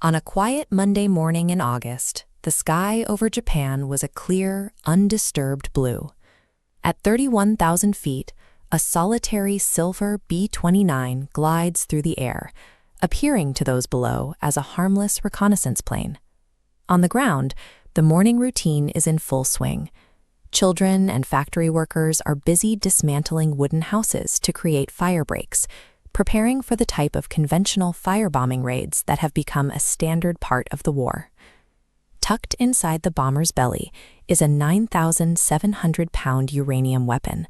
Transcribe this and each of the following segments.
On a quiet Monday morning in August, the sky over Japan was a clear, undisturbed blue. At 31,000 feet, a solitary silver B-29 glides through the air, appearing to those below as a harmless reconnaissance plane. On the ground, the morning routine is in full swing. Children and factory workers are busy dismantling wooden houses to create fire breaks, preparing for the type of conventional firebombing raids that have become a standard part of the war. Tucked inside the bomber's belly is a 9,700-pound uranium weapon.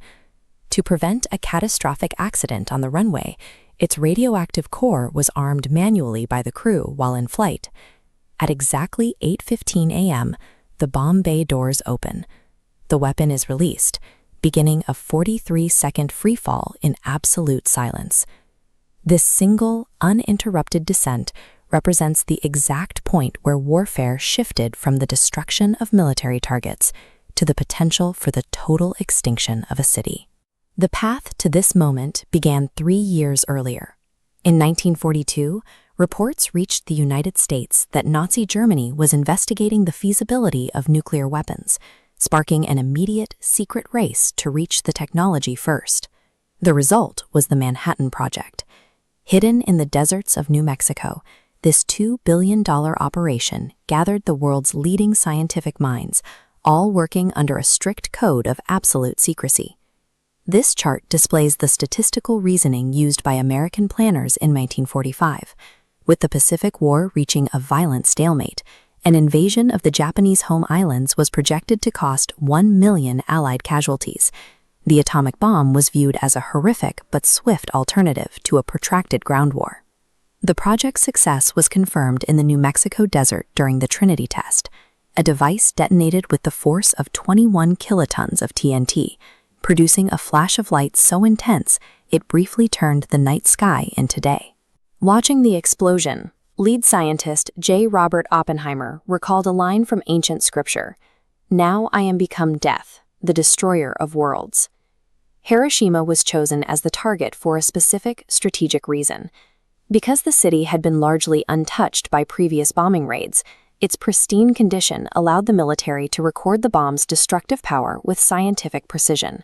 To prevent a catastrophic accident on the runway, its radioactive core was armed manually by the crew while in flight. At exactly 8:15 a.m., the bomb bay doors open. The weapon is released, beginning a 43-second freefall in absolute silence. This single, uninterrupted descent represents the exact point where warfare shifted from the destruction of military targets to the potential for the total extinction of a city. The path to this moment began 3 years earlier. In 1942, reports reached the United States that Nazi Germany was investigating the feasibility of nuclear weapons, sparking an immediate, secret race to reach the technology first. The result was the Manhattan Project. Hidden in the deserts of New Mexico, this $2 billion operation gathered the world's leading scientific minds, all working under a strict code of absolute secrecy. This chart displays the statistical reasoning used by American planners in 1945. With the Pacific War reaching a violent stalemate, an invasion of the Japanese home islands was projected to cost 1 million Allied casualties. The atomic bomb was viewed as a horrific but swift alternative to a protracted ground war. The project's success was confirmed in the New Mexico desert during the Trinity test, a device detonated with the force of 21 kilotons of TNT, producing a flash of light so intense it briefly turned the night sky into day. Watching the explosion, lead scientist J. Robert Oppenheimer recalled a line from ancient scripture, "Now I am become death, the destroyer of worlds." Hiroshima was chosen as the target for a specific strategic reason. Because the city had been largely untouched by previous bombing raids, its pristine condition allowed the military to record the bomb's destructive power with scientific precision.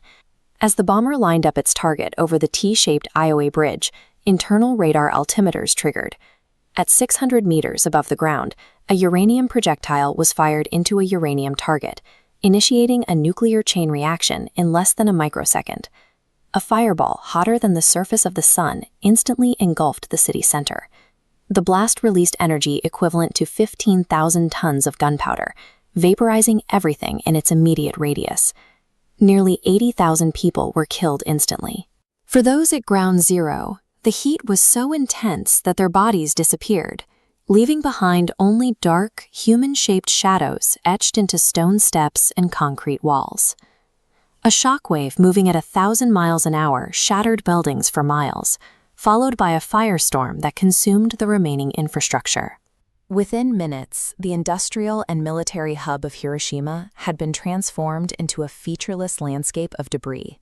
As the bomber lined up its target over the T-shaped Iowa Bridge, internal radar altimeters triggered. At 600 meters above the ground, a uranium projectile was fired into a uranium target, initiating a nuclear chain reaction in less than a microsecond. A fireball hotter than the surface of the sun instantly engulfed the city center. The blast released energy equivalent to 15,000 tons of gunpowder, vaporizing everything in its immediate radius. Nearly 80,000 people were killed instantly. For those at ground zero, the heat was so intense that their bodies disappeared, leaving behind only dark, human-shaped shadows etched into stone steps and concrete walls. A shockwave moving at 1,000 miles an hour shattered buildings for miles, followed by a firestorm that consumed the remaining infrastructure. Within minutes, the industrial and military hub of Hiroshima had been transformed into a featureless landscape of debris.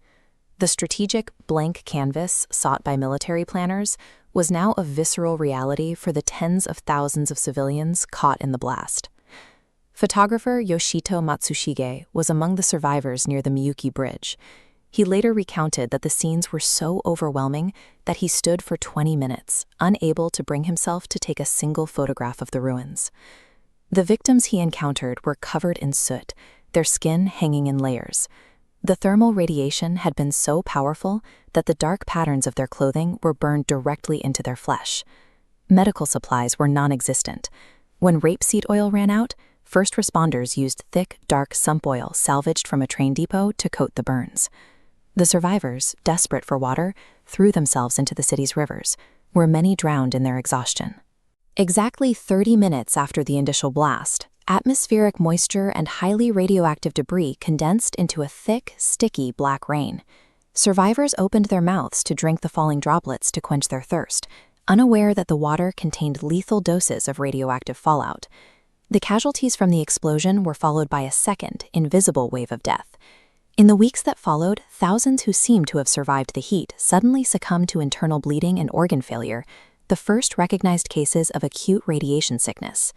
The strategic blank canvas sought by military planners was now a visceral reality for the tens of thousands of civilians caught in the blast. Photographer Yoshito Matsushige was among the survivors near the Miyuki Bridge. He later recounted that the scenes were so overwhelming that he stood for 20 minutes, unable to bring himself to take a single photograph of the ruins. The victims he encountered were covered in soot, their skin hanging in layers. The thermal radiation had been so powerful that the dark patterns of their clothing were burned directly into their flesh. Medical supplies were non-existent. When rapeseed oil ran out, first responders used thick, dark sump oil salvaged from a train depot to coat the burns. The survivors, desperate for water, threw themselves into the city's rivers, where many drowned in their exhaustion. Exactly 30 minutes after the initial blast, atmospheric moisture and highly radioactive debris condensed into a thick, sticky black rain. Survivors opened their mouths to drink the falling droplets to quench their thirst, unaware that the water contained lethal doses of radioactive fallout. The casualties from the explosion were followed by a second, invisible wave of death. In the weeks that followed, thousands who seemed to have survived the heat suddenly succumbed to internal bleeding and organ failure, the first recognized cases of acute radiation sickness.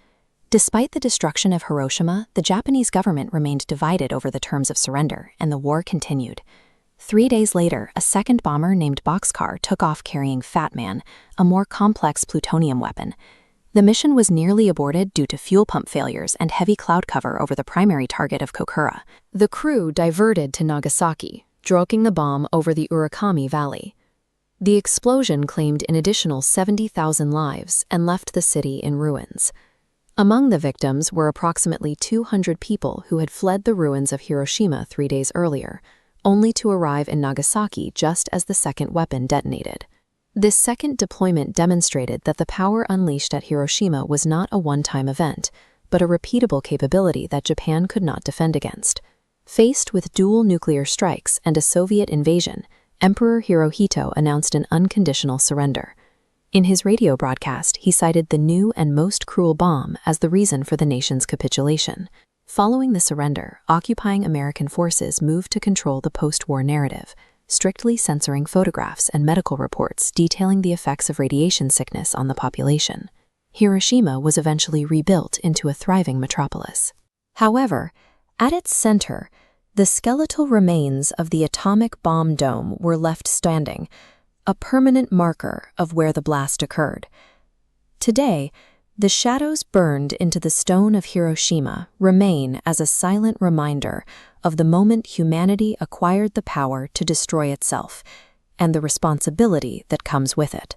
Despite the destruction of Hiroshima, the Japanese government remained divided over the terms of surrender, and the war continued. 3 days later, a second bomber named Boxcar took off carrying Fat Man, a more complex plutonium weapon. The mission was nearly aborted due to fuel pump failures and heavy cloud cover over the primary target of Kokura. The crew diverted to Nagasaki, dropping the bomb over the Urakami Valley. The explosion claimed an additional 70,000 lives and left the city in ruins. Among the victims were approximately 200 people who had fled the ruins of Hiroshima 3 days earlier, only to arrive in Nagasaki just as the second weapon detonated. This second deployment demonstrated that the power unleashed at Hiroshima was not a one-time event, but a repeatable capability that Japan could not defend against. Faced with dual nuclear strikes and a Soviet invasion, Emperor Hirohito announced an unconditional surrender. In his radio broadcast, he cited the new and most cruel bomb as the reason for the nation's capitulation. Following the surrender, occupying American forces moved to control the post-war narrative, strictly censoring photographs and medical reports detailing the effects of radiation sickness on the population. Hiroshima was eventually rebuilt into a thriving metropolis. However, at its center, the skeletal remains of the atomic bomb dome were left standing, a permanent marker of where the blast occurred. Today, the shadows burned into the stone of Hiroshima remain as a silent reminder of the moment humanity acquired the power to destroy itself and the responsibility that comes with it.